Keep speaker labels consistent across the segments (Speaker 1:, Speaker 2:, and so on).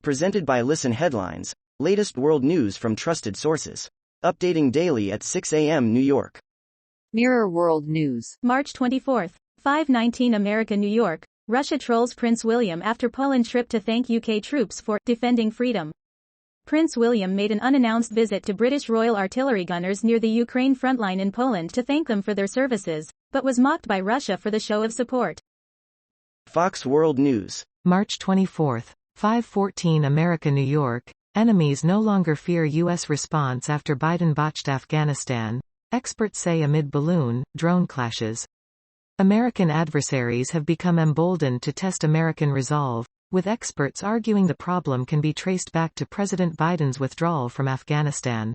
Speaker 1: Presented by Listen Headlines, latest world news from trusted sources. Updating daily at 6 a.m. New York.
Speaker 2: Mirror World News.
Speaker 3: March 24, 5:19 America, New York. Russia trolls Prince William after Poland trip to thank UK troops for defending freedom. Prince William made an unannounced visit to British Royal Artillery gunners near the Ukraine frontline in Poland to thank them for their services, but was mocked by Russia for the show of support.
Speaker 1: Fox World News.
Speaker 4: March 24, 5:14 America, New York. Enemies no longer fear U.S. response after Biden botched Afghanistan, experts say amid balloon, drone clashes. American adversaries have become emboldened to test American resolve, with experts arguing the problem can be traced back to President Biden's withdrawal from Afghanistan.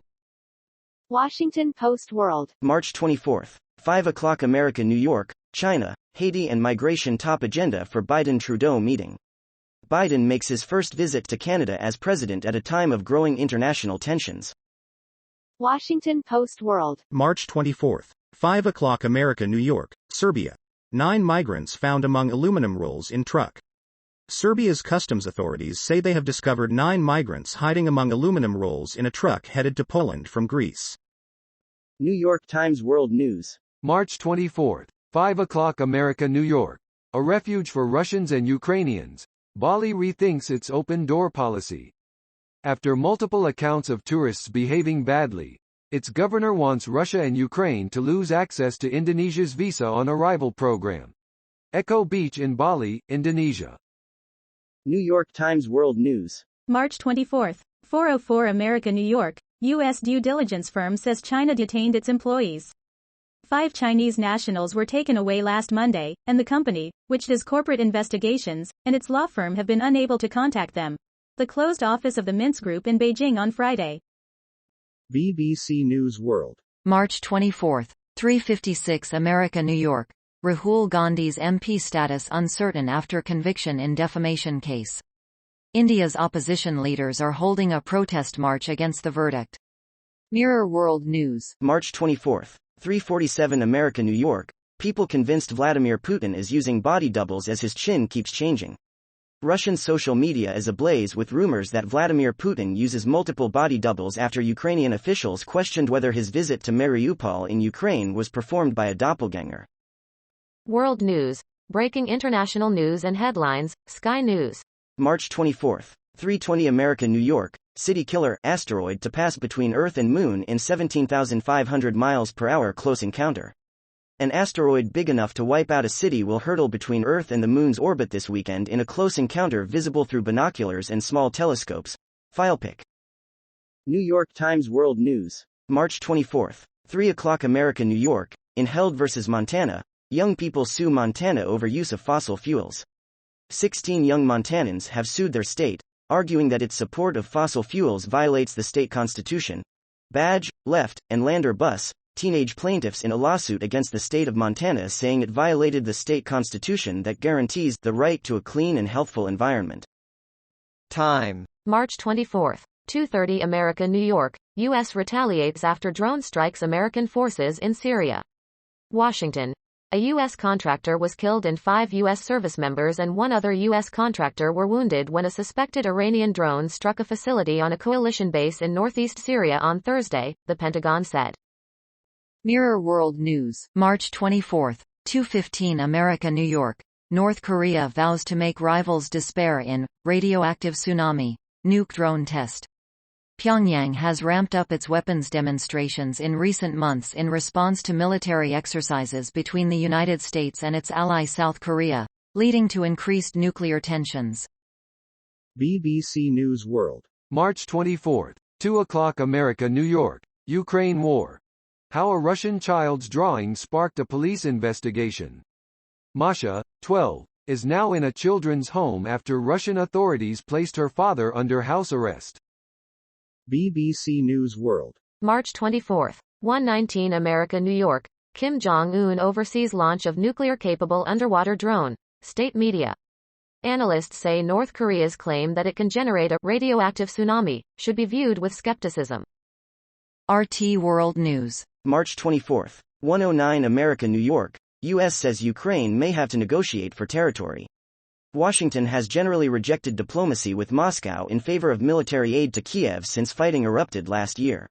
Speaker 2: Washington Post World.
Speaker 1: March 24, 5 o'clock America, New York. China, Haiti and migration top agenda for Biden-Trudeau meeting. Biden makes his first visit to Canada as president at a time of growing international tensions.
Speaker 2: Washington Post World.
Speaker 5: March 24, 5 o'clock America, New York. Serbia. 9 migrants found among aluminum rolls in truck. Serbia's customs authorities say they have discovered 9 migrants hiding among aluminum rolls in a truck headed to Poland from Greece.
Speaker 1: New York Times World News.
Speaker 6: March 24, 5 o'clock America, New York. A refuge for Russians and Ukrainians. Bali rethinks its open-door policy. After multiple accounts of tourists behaving badly, its governor wants Russia and Ukraine to lose access to Indonesia's visa on arrival program. Echo Beach in Bali, Indonesia.
Speaker 1: New York Times World News.
Speaker 3: March 24, 4:04 America, New York. U.S. due diligence firm says China detained its employees. 5 Chinese nationals were taken away last Monday, and the company, which does corporate investigations, and its law firm have been unable to contact them. The closed office of the Mintz Group in Beijing on Friday.
Speaker 5: BBC News World.
Speaker 2: March 24, 3:56 America, New York. Rahul Gandhi's MP status uncertain after conviction in defamation case. India's opposition leaders are holding a protest march against the verdict. Mirror World News.
Speaker 1: March 24, 3:47 America, New York. People convinced Vladimir Putin is using body doubles as his chin keeps changing. Russian social media is ablaze with rumors that Vladimir Putin uses multiple body doubles after Ukrainian officials questioned whether his visit to Mariupol in Ukraine was performed by a doppelganger.
Speaker 7: World News. Breaking international news and headlines. Sky News.
Speaker 1: March 24, 3:20 America, New York. City killer asteroid to pass between Earth and Moon in 17,500 miles per hour close encounter. An asteroid big enough to wipe out a city will hurtle between Earth and the Moon's orbit this weekend in a close encounter visible through binoculars and small telescopes. FilePic. New York Times World News. March 24, 3 o'clock America, New York. In Held vs. Montana, young people sue Montana over use of fossil fuels. 16 young Montanans have sued their state, arguing that its support of fossil fuels violates the state constitution. Badge, Left, and Lander Bus, teenage plaintiffs in a lawsuit against the state of Montana saying it violated the state constitution that guarantees the right to a clean and healthful environment.
Speaker 6: Time.
Speaker 7: March 24, 2:30 America, New York. U.S. retaliates after drone strikes American forces in Syria. Washington. A U.S. contractor was killed and 5 U.S. service members and 1 other U.S. contractor were wounded when a suspected Iranian drone struck a facility on a coalition base in northeast Syria on Thursday, the Pentagon said.
Speaker 2: Mirror World News. March 24, 2:15 America, New York. North Korea vows to make rivals despair in radioactive tsunami nuke drone test. Pyongyang has ramped up its weapons demonstrations in recent months in response to military exercises between the United States and its ally South Korea, leading to increased nuclear tensions.
Speaker 5: BBC News World.
Speaker 6: March 24, 2 o'clock America, New York. Ukraine war. How a Russian child's drawing sparked a police investigation. Masha, 12, is now in a children's home after Russian authorities placed her father under house arrest.
Speaker 5: BBC News World.
Speaker 7: March 24, 1:19 America, New York. Kim Jong-un oversees launch of nuclear-capable underwater drone. State media. Analysts say North Korea's claim that it can generate a radioactive tsunami should be viewed with skepticism.
Speaker 2: RT World News.
Speaker 1: March 24, 1:09 America, New York. U.S. says Ukraine may have to negotiate for territory. Washington has generally rejected diplomacy with Moscow in favor of military aid to Kiev since fighting erupted last year.